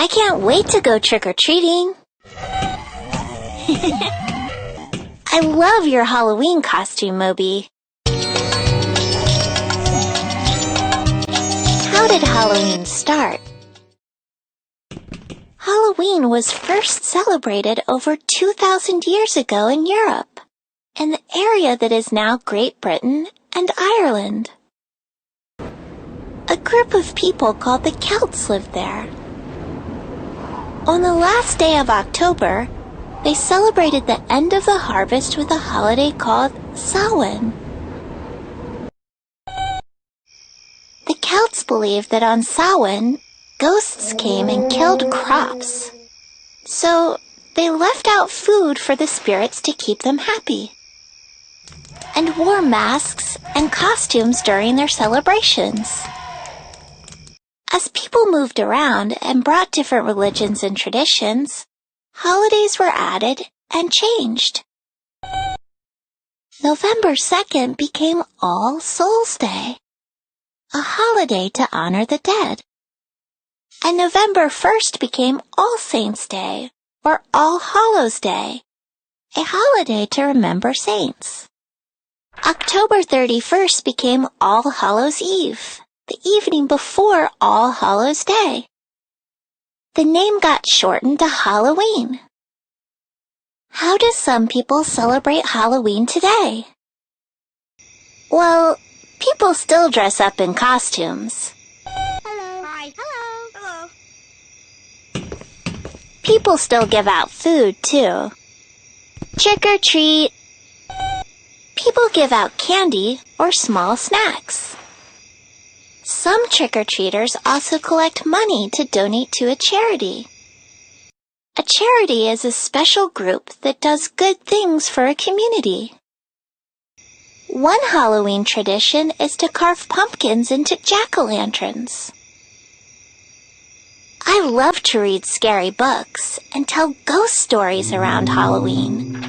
I can't wait to go trick-or-treating. I love your Halloween costume, Moby. How did Halloween start? Halloween was first celebrated over 2,000 years ago in Europe, in the area that is now Great Britain and Ireland. A group of people called the Celts lived there. On the last day of October, they celebrated the end of the harvest with a holiday called Samhain. The Celts believed that on Samhain, ghosts came and killed crops. So they left out food for the spirits to keep them happy, and wore masks and costumes during their celebrations. As people moved around and brought different religions and traditions, holidays were added and changed. November 2nd became All Souls Day, a holiday to honor the dead. And November 1st became All Saints' Day, or All Hallows' Day, a holiday to remember saints. October 31st became All Hallows' Eve, the evening before All Hallows' Day. The name got shortened to Halloween. How do some people celebrate Halloween today? Well, people still dress up in costumes. Hello. Hi. Hello. Hello. People still give out food, too. Trick or treat. People give out candy or small snacks. Some trick-or-treaters also collect money to donate to a charity. A charity is a special group that does good things for a community. One Halloween tradition is to carve pumpkins into jack-o'-lanterns. I love to read scary books and tell ghost stories around Halloween.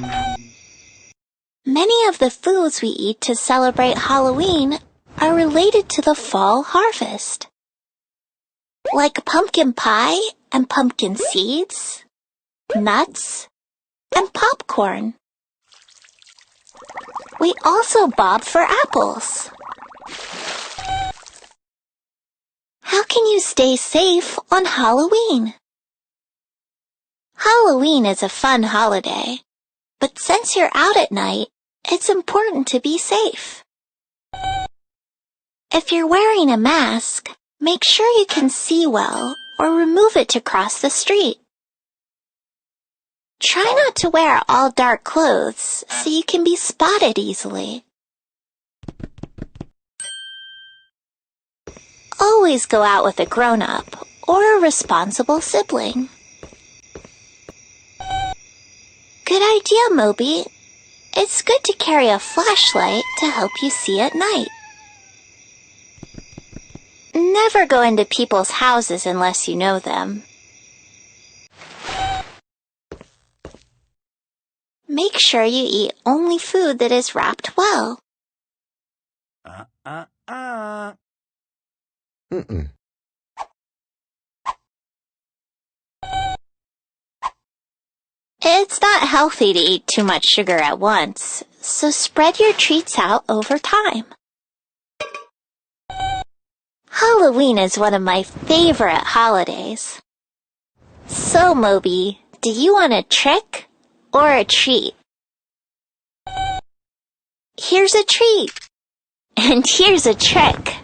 Many of the foods we eat to celebrate Halloween are related to the fall harvest, like pumpkin pie and pumpkin seeds, nuts, and popcorn. We also bob for apples. How can you stay safe on Halloween? Halloween is a fun holiday, but since you're out at night, it's important to be safe. If you're wearing a mask, make sure you can see well or remove it to cross the street. Try not to wear all dark clothes so you can be spotted easily. Always go out with a grown-up or a responsible sibling. Good idea, Moby. It's good to carry a flashlight to help you see at night. Never go into people's houses unless you know them. Make sure you eat only food that is wrapped well. It's not healthy to eat too much sugar at once, so spread your treats out over time. Halloween is one of my favorite holidays. So, Moby, do you want a trick or a treat? Here's a treat, and here's a trick.